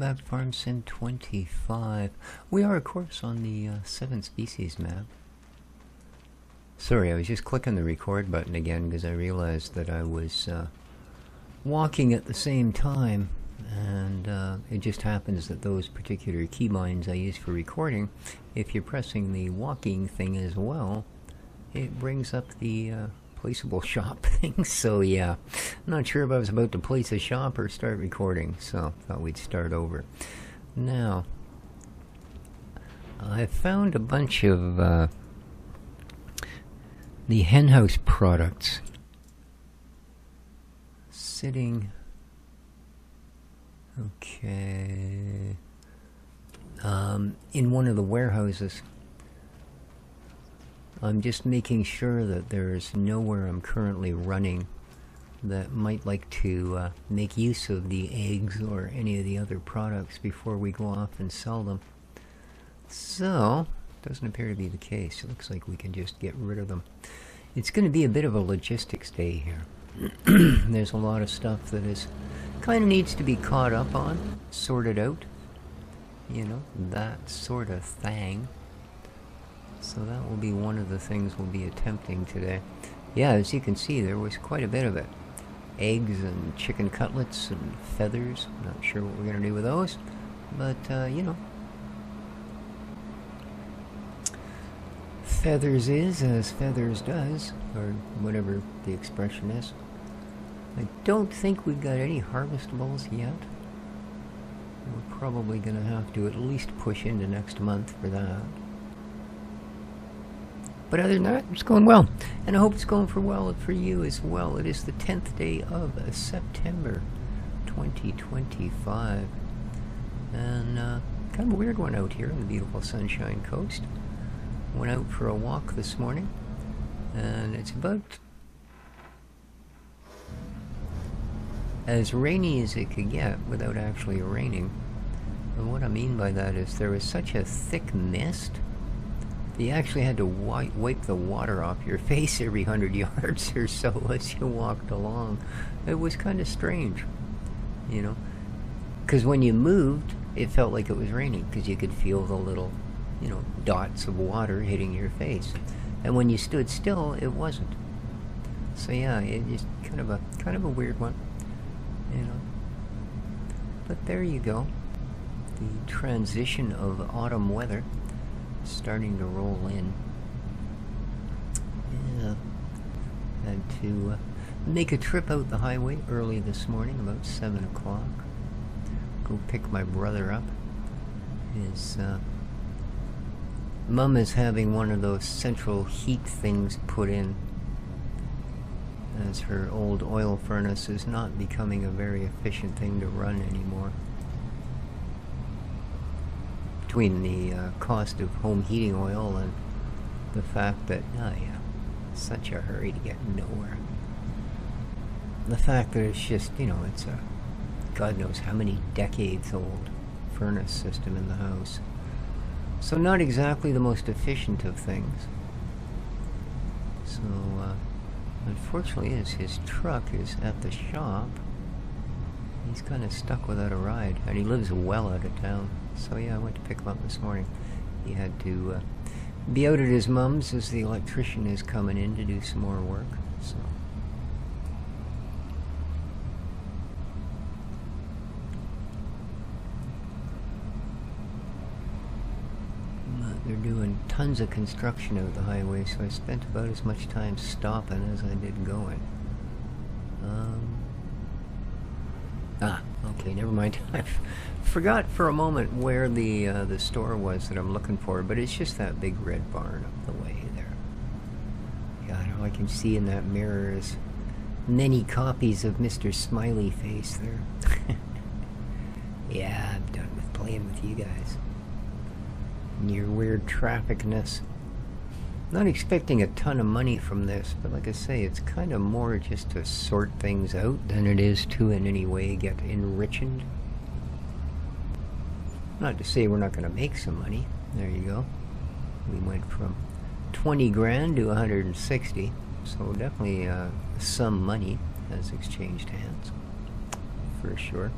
back to Farm Sim 25. We are, of course, on the 7 species map. Sorry, I was just clicking the record button again because I realized that I was walking at the same time, and it just happens that those particular keybinds I use for recording, if you're pressing the walking thing as well, it brings up the placeable shop thing. So yeah, I'm not sure if I was about to place a shop or start recording, so thought we'd start over. Now, I found a bunch of the henhouse products sitting, okay, in one of the warehouses. I'm just making sure that there's nowhere I'm currently running that might like to make use of the eggs or any of the other products before we go off and sell them. So, doesn't appear to be the case. It looks like we can just get rid of them. It's going to be a bit of a logistics day here. There's a lot of stuff that is kind of needs to be caught up on, sorted out, you know, that sort of thing. So that will be one of the things we'll be attempting today. Yeah, as you can see, there was quite a bit of it. Eggs and chicken cutlets and feathers. Not sure what we're going to do with those, but you know, feathers is as feathers does, or whatever the expression is. I don't think we've got any harvestables yet. We're probably going to have to at least push into next month for that. But other than that, it's going well. And I hope it's going well for you as well. It is the 10th day of September 2025. And kind of a weird one out here on the beautiful Sunshine Coast. Went out for a walk this morning. And it's about as rainy as it could get without actually raining. And what I mean by that is there was such a thick mist. You actually had to wipe the water off your face every 100 yards or so as you walked along. It was kind of strange, you know, because when you moved, it felt like it was raining because you could feel the little, you know, dots of water hitting your face. And when you stood still, it wasn't. So yeah, it's kind of a weird one, you know. But there you go. The transition of autumn weather starting to roll in. Yeah, had to make a trip out the highway early this morning, about 7 o'clock. Go pick my brother up. His mum is having one of those central heat things put in, as her old oil furnace is not becoming a very efficient thing to run anymore. Between the cost of home heating oil and the fact that, oh yeah, such a hurry to get nowhere. The fact that it's just, you know, it's a God knows how many decades old furnace system in the house. So not exactly the most efficient of things. So, unfortunately, as his truck is at the shop, he's kind of stuck without a ride, and he lives well out of town. So yeah, I went to pick him up this morning. He had to be out at his mum's as the electrician is coming in to do some more work. So they're doing tons of construction out the highway, so I spent about as much time stopping as I did going. Okay, never mind. I forgot for a moment where the store was that I'm looking for, but it's just that big red barn up the way there. Yeah, all I can see in that mirror is many copies of Mr. Smiley Face there. Yeah, I'm done with playing with you guys and your weird trafficness. Not expecting a ton of money from this, but like I say, it's kind of more just to sort things out than it is to in any way get enriched. Not to say we're not going to make some money. There you go. We went from 20 grand to 160, so definitely some money has exchanged hands, for sure.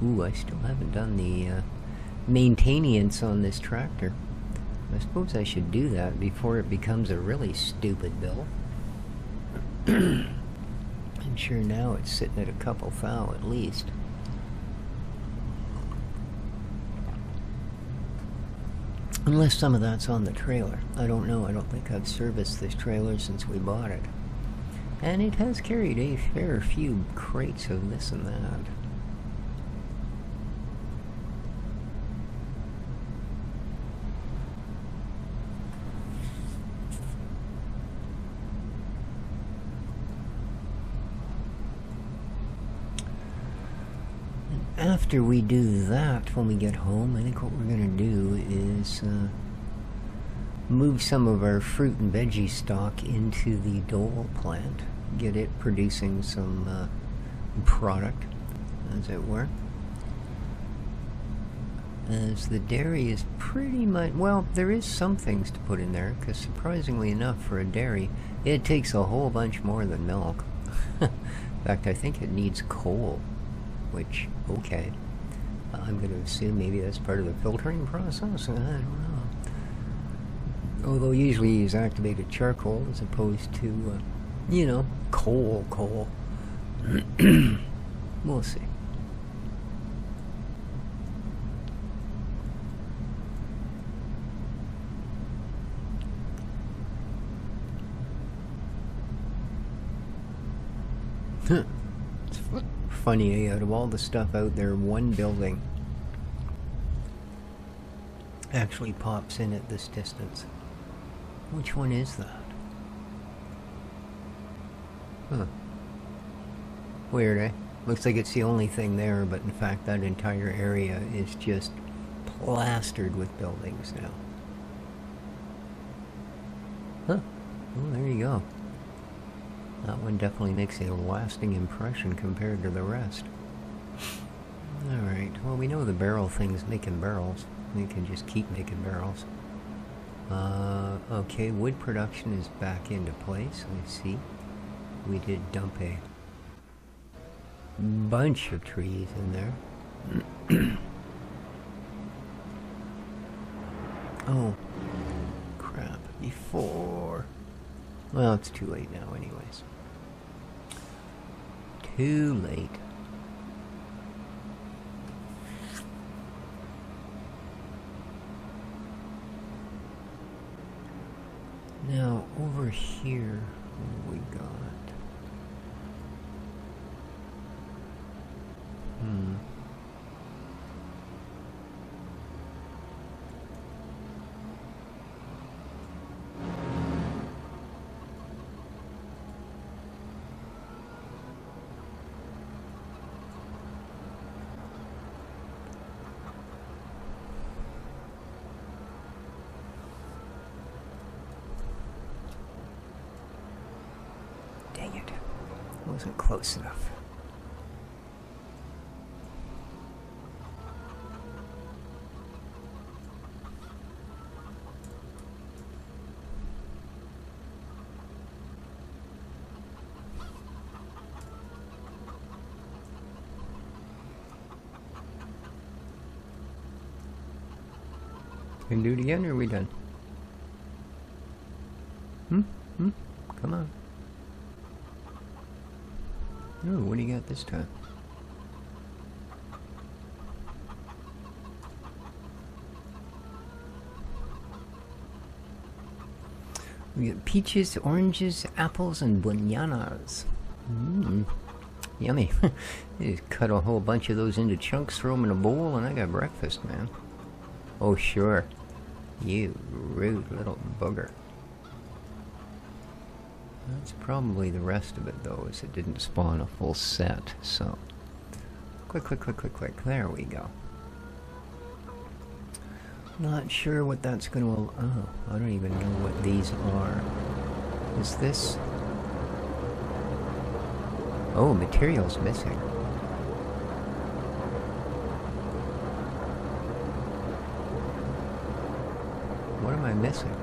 Ooh, I still haven't done the maintenance on this tractor. I suppose I should do that before it becomes a really stupid bill. I'm sure now it's sitting at a couple thou at least. Unless some of that's on the trailer. I don't know. I don't think I've serviced this trailer since we bought it. And it has carried a fair few crates of this and that. After we do that, when we get home, I think what we're going to do is move some of our fruit and veggie stock into the Dole plant, get it producing some product, as it were. As the dairy is pretty much, well, there is some things to put in there, because surprisingly enough for a dairy, it takes a whole bunch more than milk. In fact, I think it needs coal. Which, okay, I'm going to assume maybe that's part of the filtering process. I don't know. Although usually you use activated charcoal as opposed to, you know, coal. We'll see. Funny, out of all the stuff out there, one building actually pops in at this distance. Which one is that? Huh. Weird, eh? Looks like it's the only thing there, but in fact that entire area is just plastered with buildings now. Huh. Well, there you go. That one definitely makes a lasting impression compared to the rest. Alright, well, we know the barrel thing's making barrels. We can just keep making barrels. Okay, wood production is back into place, I see. We did dump a bunch of trees in there. Oh, crap, before... Well, it's too late now anyways. Too late. Now, over here, what we got? Dang it. Wasn't close enough. Can do it again, or are we done? Come on. Ooh, what do you got this time? We got peaches, oranges, apples, and bananas. Yummy. You just cut a whole bunch of those into chunks, throw them in a bowl, and I got breakfast, man. Oh, sure. You rude little bugger. That's probably the rest of it, though, as it didn't spawn a full set, so... Click, click, click, click, click. There we go. Not sure what that's going to... Oh, I don't even know what these are. Is this... Oh, material's missing. What am I missing?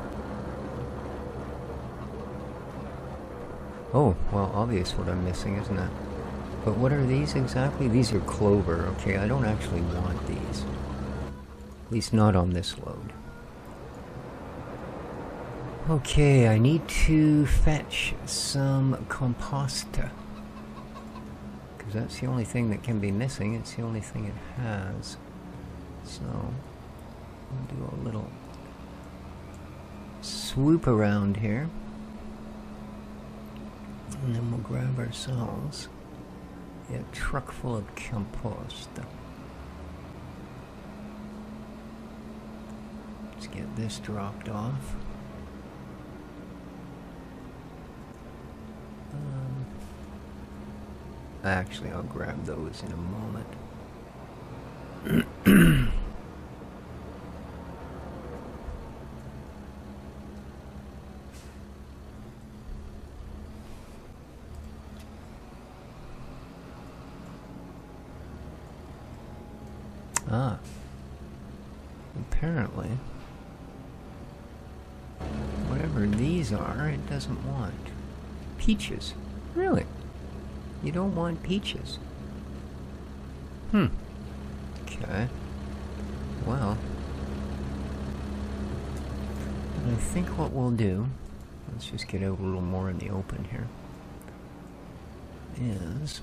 Oh, well, obvious what I'm missing, isn't it? But what are these exactly? These are clover. Okay, I don't actually want these. At least not on this load. Okay, I need to fetch some composta. Because that's the only thing that can be missing. It's the only thing it has. So, we'll do a little swoop around here. And then we'll grab ourselves a truck full of compost. Let's get this dropped off. Actually, I'll grab those in a moment. Ah. Apparently, whatever these are, it doesn't want. Peaches. Really? You don't want peaches? Okay. Well, I think what we'll do, let's just get out a little more in the open here, is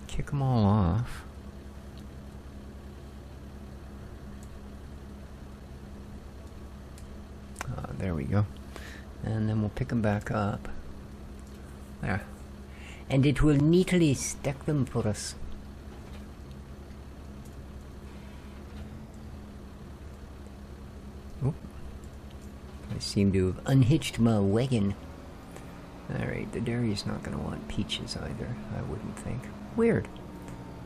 kick them all off. There we go. And then we'll pick them back up. There. And it will neatly stack them for us. Oh. I seem to have unhitched my wagon. Alright, the dairy's not going to want peaches either, I wouldn't think. Weird.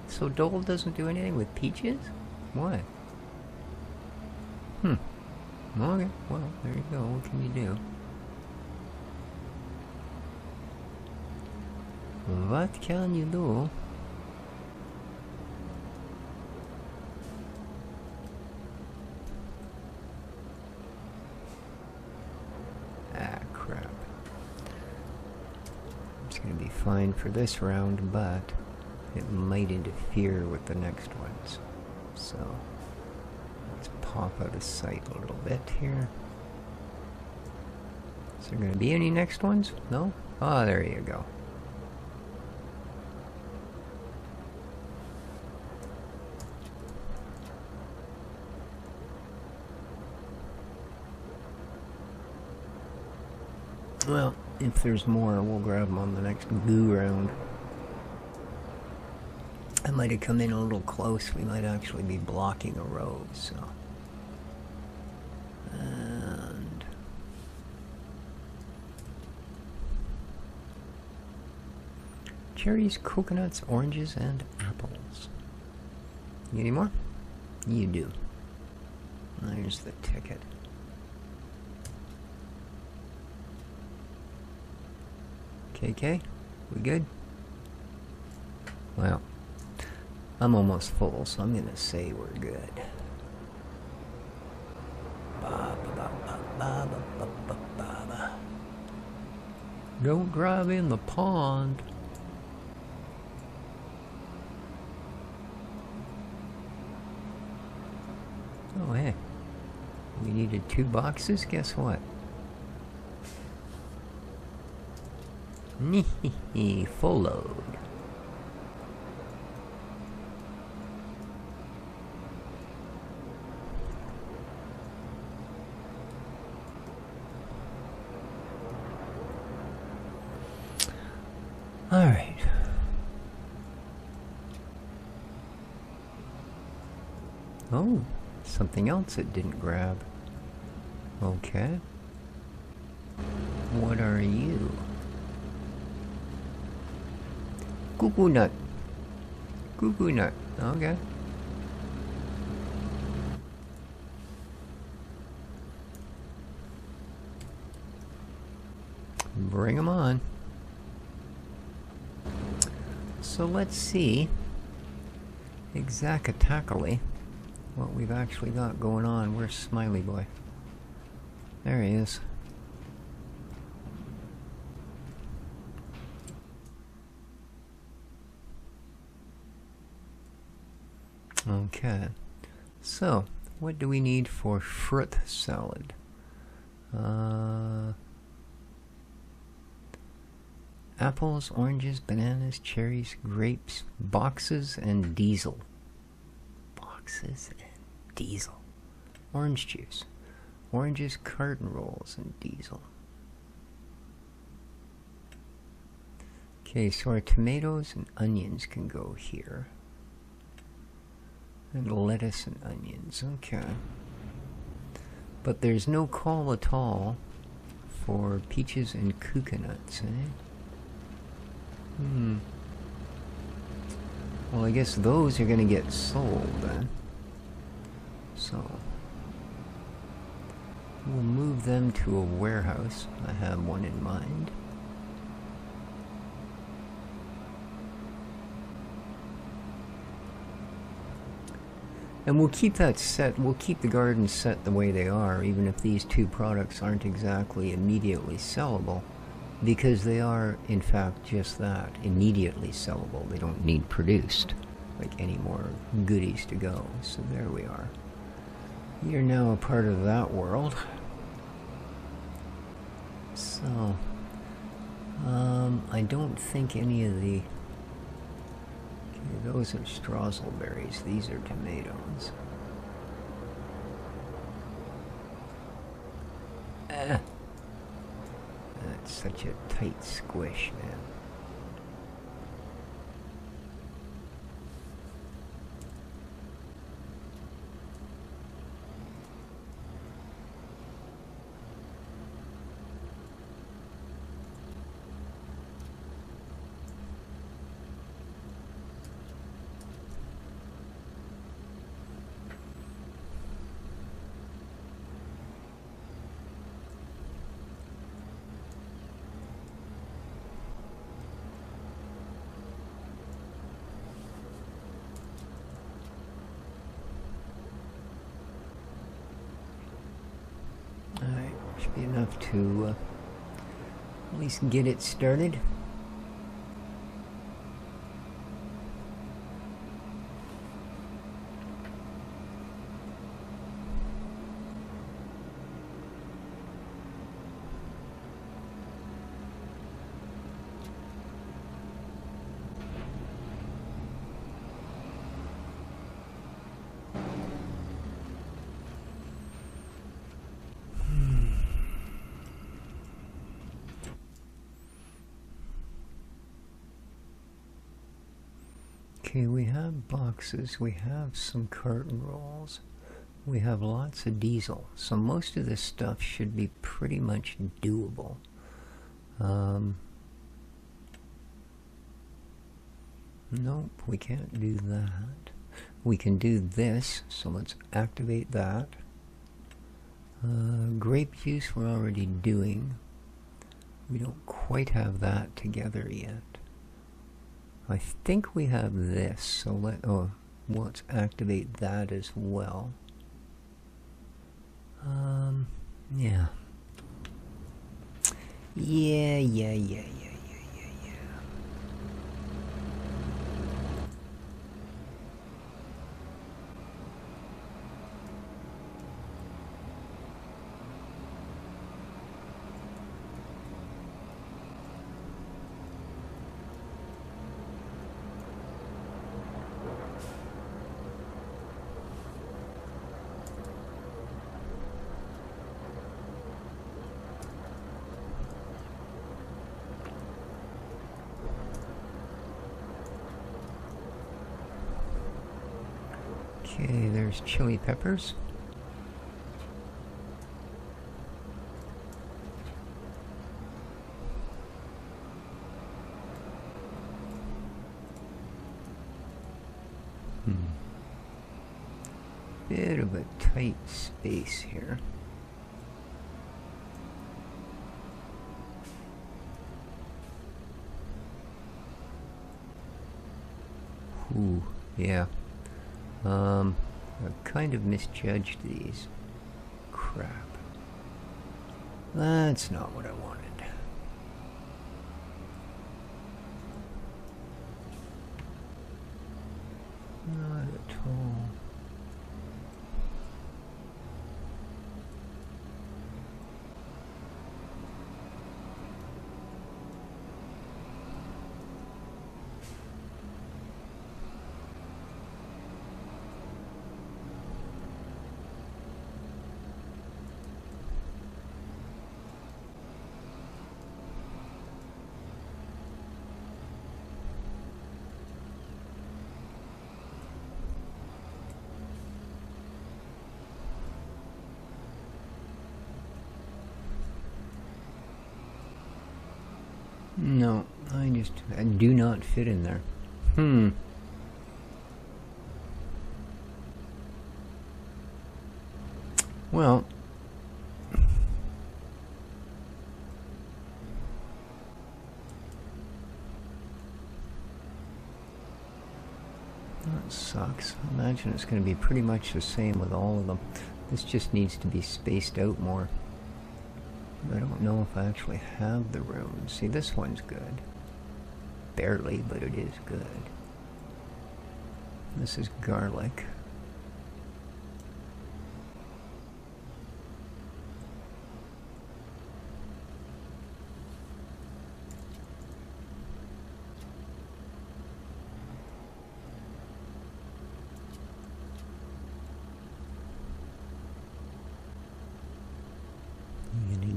So Dole doesn't do anything with peaches? Why? Okay, well, there you go. What can you do? What can you do? Ah, crap. It's gonna be fine for this round, but it might interfere with the next ones. So, let's pop out of sight a little bit here. Is there gonna be any next ones? No? Oh, there you go. Well, if there's more, we'll grab them on the next goo round. I might have come in a little close. We might actually be blocking a road, so. And cherries, coconuts, oranges, and apples. You need more? You do. There's the ticket. KK, we good? Well, I'm almost full, so I'm gonna say we're good. Don't drive in the pond. Oh, hey. We needed 2 boxes? Guess what? Full load. All right. Oh, something else it didn't grab. Okay. What are you? Cuckoo nut. Cuckoo nut. Okay. Bring them on. So let's see exactly what we've actually got going on. Where's Smiley Boy? There he is. Okay, so what do we need for fruit salad? Apples, oranges, bananas, cherries, grapes, boxes, and diesel. Boxes and diesel. Orange juice. Oranges, carton rolls, and diesel. Okay, so our tomatoes and onions can go here. And lettuce and onions, okay. But there's no call at all for peaches and coconuts, eh? Well, I guess those are going to get sold then. So, we'll move them to a warehouse. I have one in mind. And we'll keep that set, we'll keep the garden set the way they are, even if these two products aren't exactly immediately sellable, because they are, in fact, just that, immediately sellable. They don't need produced, like any more goodies to go. So there we are. You're now a part of that world. So, I don't think any of the... Okay, those are strauselberries. These are tomatoes. That's such a tight squish, man. Alright, should be enough to at least get it started. Okay, we have boxes, we have some carton rolls, we have lots of diesel, so most of this stuff should be pretty much doable. Nope, we can't do that. We can do this, so let's activate that. Grape juice we're already doing. We don't quite have that together yet. I think we have this, so let's activate that as well. Yeah. Yeah. Okay, there's chili peppers. Bit of a tight space here. Ooh, yeah. I kind of misjudged these. Crap. That's not what I wanted. Not at all. No, I do not fit in there. Well, that sucks. I imagine it's going to be pretty much the same with all of them. This just needs to be spaced out more. I don't know if I actually have the room. See, this one's good. Barely, but it is good. This is garlic.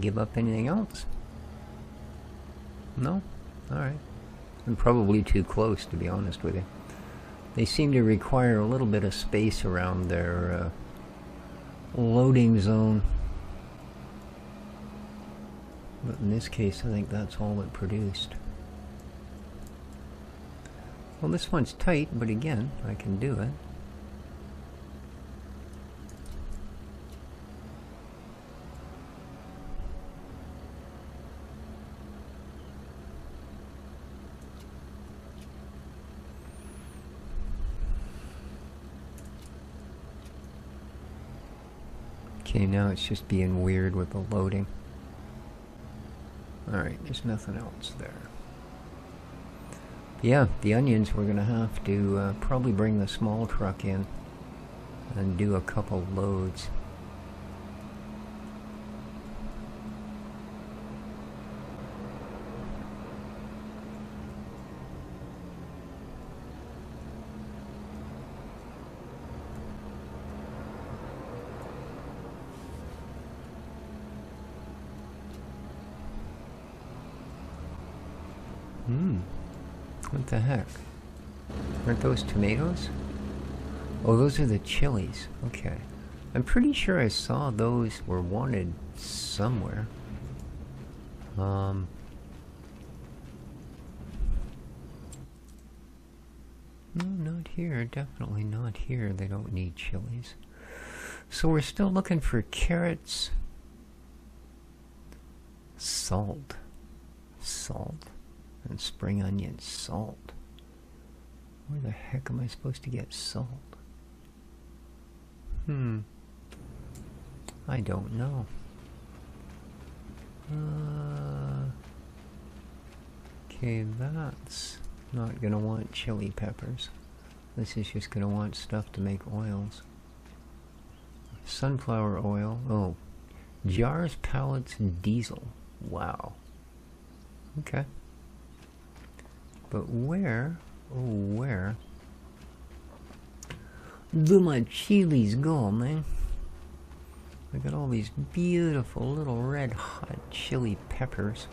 Give up anything else? No? Alright. I'm probably too close, to be honest with you. They seem to require a little bit of space around their loading zone. But in this case, I think that's all it produced. Well, this one's tight, but again, I can do it. Okay, now it's just being weird with the loading. Alright, there's nothing else there. Yeah, the onions we're gonna have to probably bring the small truck in and do a couple loads. What the heck? Aren't those tomatoes? Oh, those are the chilies. Okay. I'm pretty sure I saw those were wanted somewhere. No, not here. Definitely not here. They don't need chilies. So we're still looking for carrots. Salt. And spring onion salt. Where the heck am I supposed to get salt? I don't know. Okay, that's not gonna want chili peppers. This is just gonna want stuff to make oils. Sunflower oil. Oh, jars, pallets, and diesel. Wow. Okay. But where, oh where, do my chilies go, man? I got all these beautiful little red hot chili peppers.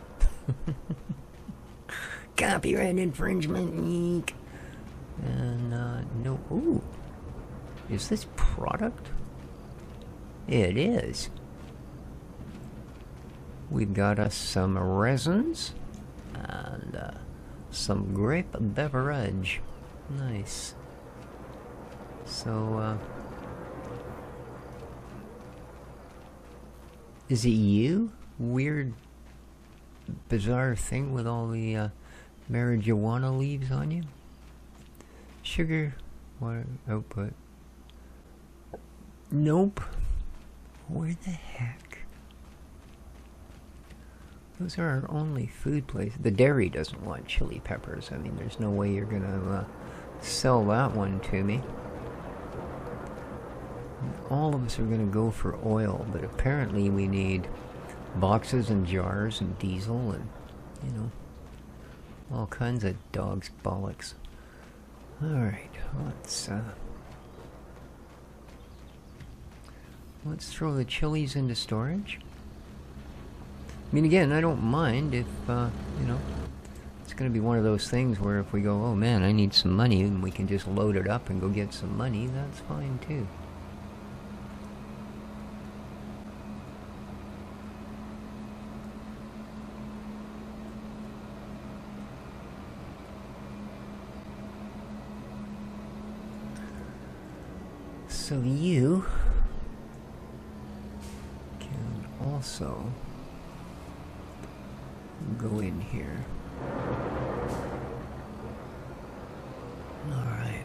Copyright infringement, eek. And, no, ooh. Is this product? It is. We've got us some resins and, some grape beverage. Nice. So, is it you? Weird, bizarre thing with all the marijuana leaves on you? Sugar, water output. Nope. Where the heck? Those are our only food places. The dairy doesn't want chili peppers. I mean, there's no way you're gonna sell that one to me. All of us are gonna go for oil, but apparently we need boxes and jars and diesel and, you know, all kinds of dog's bollocks. Alright, let's throw the chilies into storage. I mean, again, I don't mind if, you know, it's going to be one of those things where if we go, oh man, I need some money, and we can just load it up and go get some money, that's fine too. So you can also go in here. All right.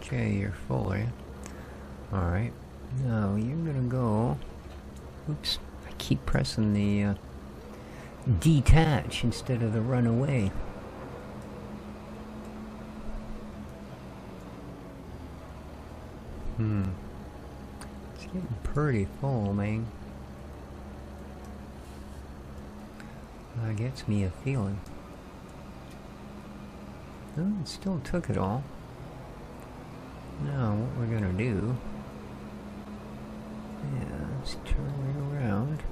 Okay, you're full, eh? Alright. Now you're gonna go... Oops. I keep pressing the detach instead of the run away. It's getting pretty full, man. That gets me a feeling. Oh, it still took it all. Now, what we're gonna do... Yeah, let's turn it around.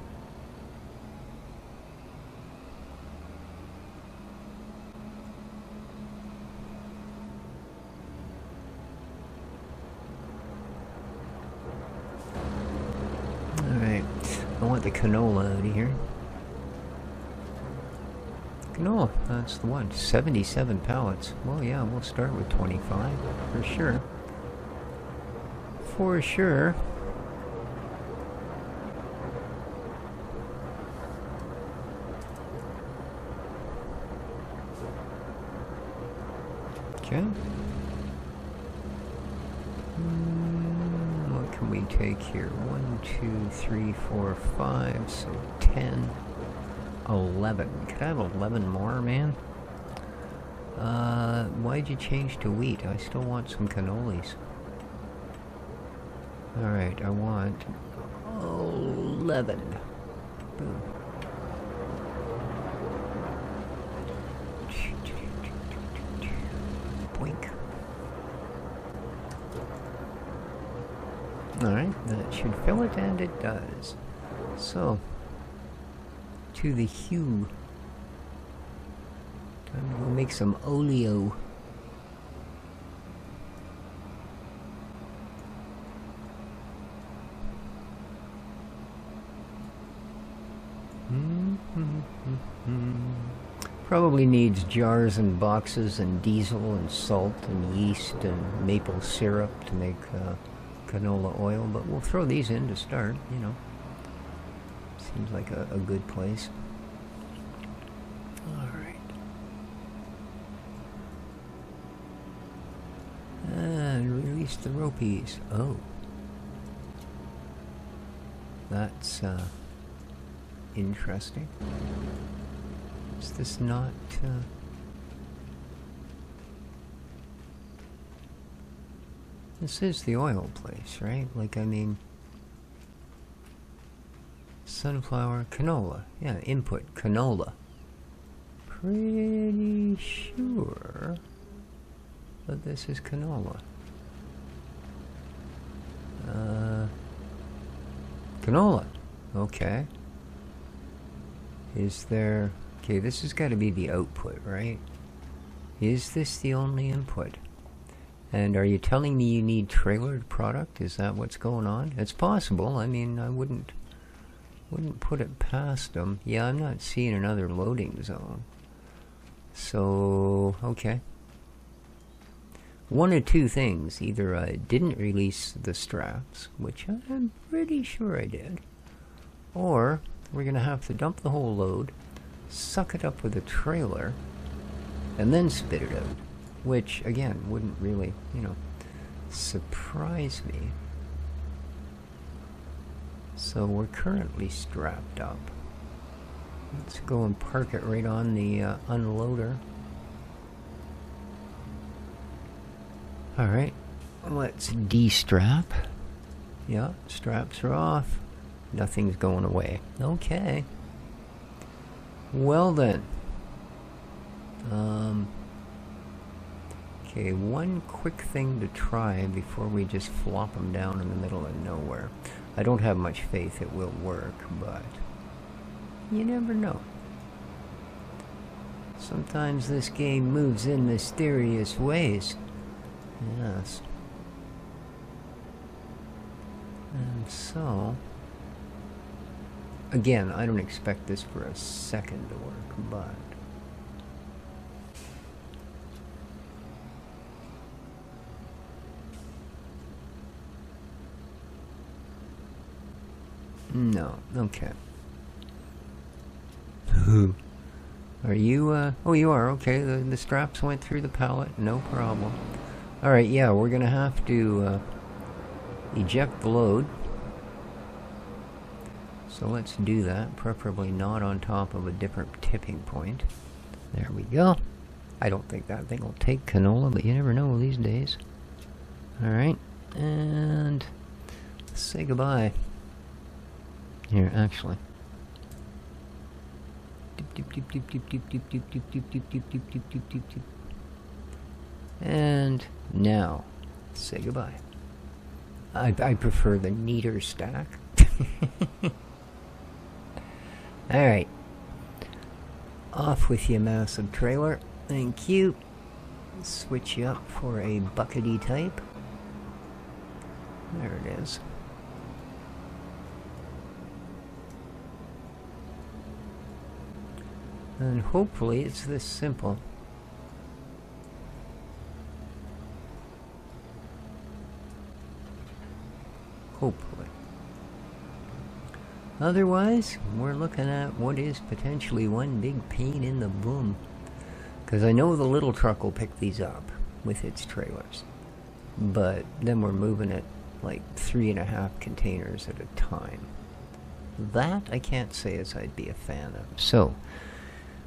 Alright, I want the canola out of here. Canola, that's the one. 77 pallets. Well, yeah, we'll start with 25, for sure. For sure. Okay. What can we take here? 1, 2, 3, 4, 5, so 10, 11. Could I have 11 more, man? Why'd you change to wheat? I still want some cannolis. Alright, I want 11. Boom. Boink. Alright, that should fill it, and it does. So, to the hue. Time to go make some oleo. Probably needs jars and boxes and diesel and salt and yeast and maple syrup to make canola oil, but we'll throw these in to start, you know. Seems like a good place. Alright. And release the ropies. Oh. That's interesting. Is this not... This is the oil place, right? Like, I mean... Sunflower, canola. Yeah, input, canola. Pretty sure that this is canola. Canola. Okay. Is there... Okay, this has got to be the output, right? Is this the only input? And are you telling me you need trailered product? Is that what's going on? It's possible. I mean, I wouldn't put it past them. Yeah, I'm not seeing another loading zone. So, okay. One of two things. Either I didn't release the straps, which I'm pretty sure I did, or we're going to have to dump the whole load, suck it up with a trailer, and then spit it out. Which, again, wouldn't really, surprise me. So we're currently strapped up. Let's go and park it right on the unloader. Alright, let's de-strap. Yeah, straps are off. Nothing's going away. Okay. Well then. Okay, one quick thing to try before we just flop them down in the middle of nowhere. I don't have much faith it will work, but you never know. Sometimes this game moves in mysterious ways. Yes. And so, again, I don't expect this for a second to work, but no, okay. Are you, oh, you are, okay. The straps went through the pallet, no problem. Alright, yeah, we're gonna have to, eject the load. So let's do that, preferably not on top of a different tipping point. There we go. I don't think that thing will take canola, but you never know these days. Alright, and let's say goodbye. Here, actually. And now, say goodbye. I prefer the neater stack. Alright. Off with you, massive trailer. Thank you. Switch you up for a buckety type. There it is. And hopefully it's this simple. Hopefully. Otherwise, we're looking at what is potentially one big pain in the boom. Because I know the little truck will pick these up with its trailers. But then we're moving it like 3.5 containers at a time. That I can't say as I'd be a fan of. So,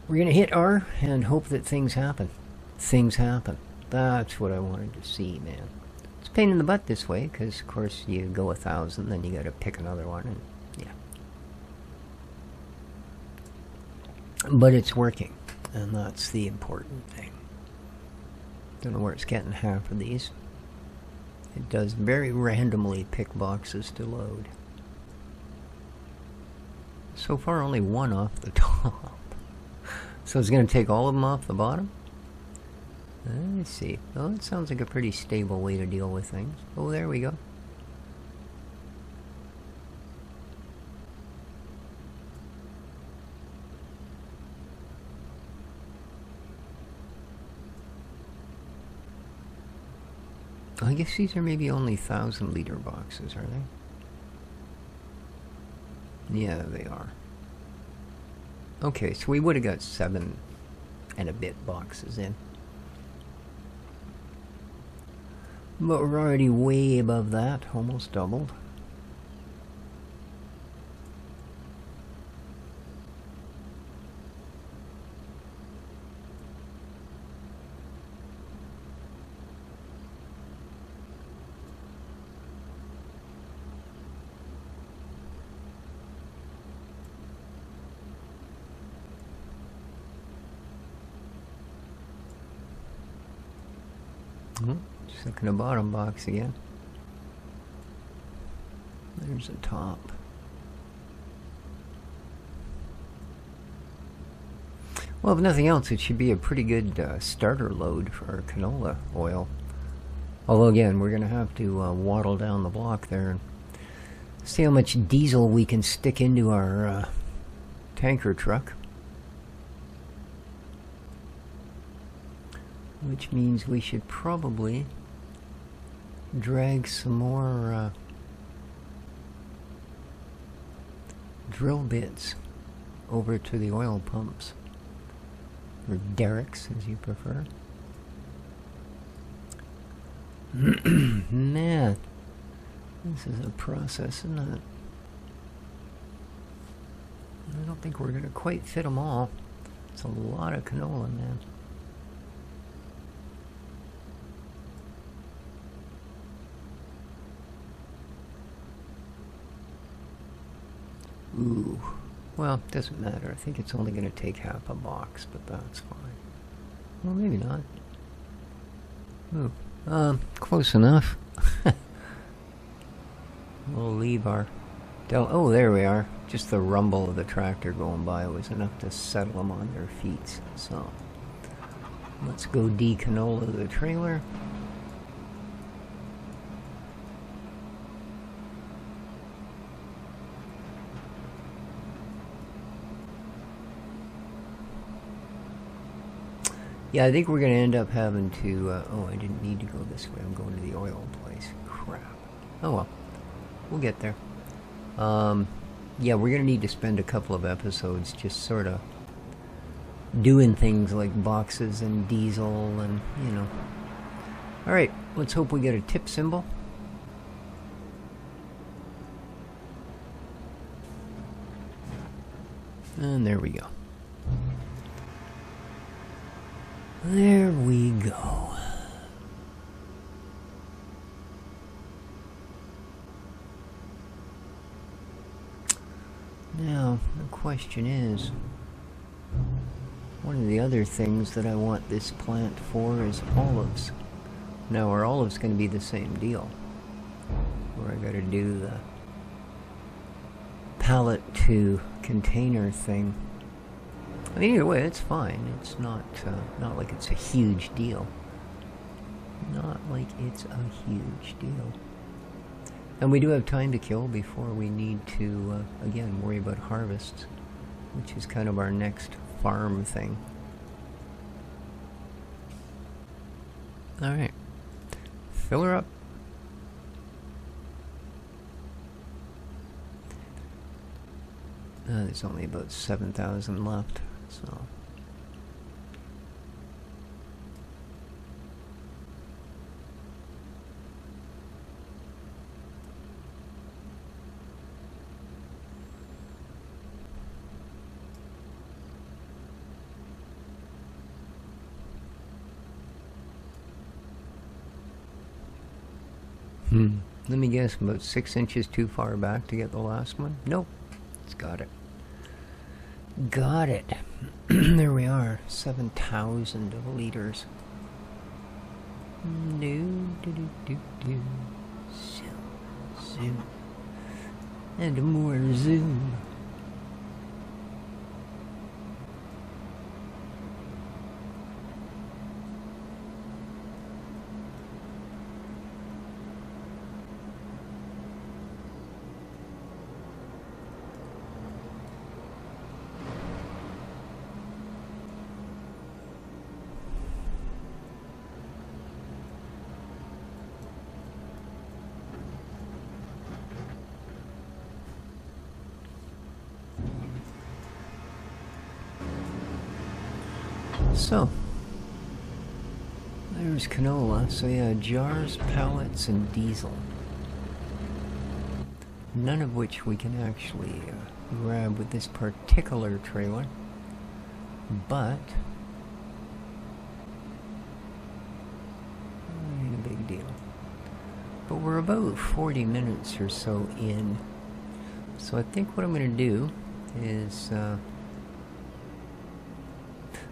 we're going to hit R and hope that things happen. Things happen. That's what I wanted to see, man. It's a pain in the butt this way, because, of course, you go 1,000, then you got to pick another one, and yeah. But it's working, and that's the important thing. Don't know where it's getting half of these. It does very randomly pick boxes to load. So far, only one off the top. So it's going to take all of them off the bottom? Let's see. Well, that sounds like a pretty stable way to deal with things. Oh, there we go. I guess these are maybe only 1,000-liter boxes, are they? Yeah, they are. Okay, so we would have got 7 and a bit boxes in. But we're already way above that, almost doubled. Just looking at the bottom box again. There's the top. Well, if nothing else, it should be a pretty good starter load for our canola oil. Although, again, we're going to have to waddle down the block there and see how much diesel we can stick into our tanker truck. Which means we should probably drag some more drill bits over to the oil pumps, or derricks as you prefer. Man, this is a process, isn't it? I don't think we're going to quite fit them all. It's a lot of canola, man. Ooh. Well, doesn't matter. I think it's only going to take half a box, but that's fine. Well, maybe not. Ooh. Close enough. We'll leave our... Oh, there we are. Just the rumble of the tractor going by was enough to settle them on their feet. So, let's go de-canola the trailer. Yeah, I think we're going to end up having to... oh, I didn't need to go this way. I'm going to the oil place. Crap. Oh well. We'll get there. Yeah, we're going to need to spend a couple of episodes just sort of doing things like boxes and diesel and, you know. Alright, let's hope we get a tip symbol. And there we go. There we go. Now, the question is, one of the other things that I want this plant for is olives. Now, are olives going to be the same deal? Where I got to do the pallet to container thing. I mean, either way, it's fine. It's not like it's a huge deal. Not like it's a huge deal. And we do have time to kill before we need to, again, worry about harvests, which is kind of our next farm thing. Alright. Fill her up. There's only about 7,000 left, so... Let me guess, about 6 inches too far back to get the last one? Nope. It's got it. Got it. There we are. 7,000 liters. Zoom. Zoom. And more zoom. So, there's canola. So yeah, jars, pallets, and diesel. None of which we can actually grab with this particular trailer. But, ain't a big deal. But we're about 40 minutes or so in. So I think what I'm going to do is...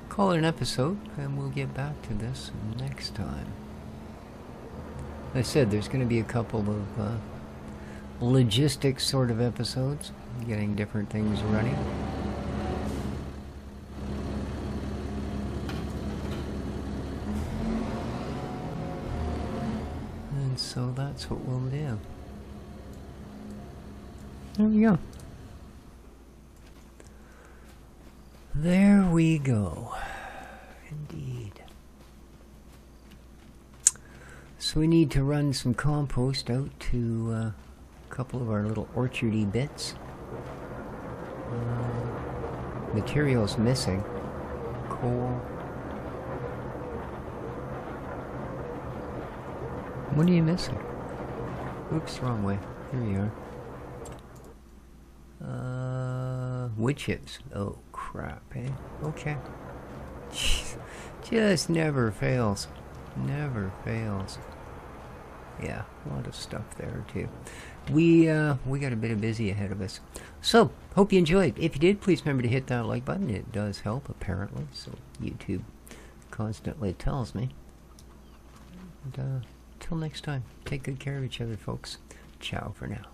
call it an episode, and we'll get back to this next time. As I said, there's going to be a couple of logistics sort of episodes, getting different things running. that's what we'll do. There we go. There we go. Indeed. So we need to run some compost out to a couple of our little orchardy bits. Materials missing. Coal. What are you missing? Oops, wrong way. Here you are. Wood chips. Oh, crap, eh? Okay. Jeez. Just never fails. Never fails. Yeah, a lot of stuff there, too. We got a bit of busy ahead of us. So, hope you enjoyed. If you did, please remember to hit that like button. It does help, apparently. So, YouTube constantly tells me. And, till next time, take good care of each other, folks. Ciao for now.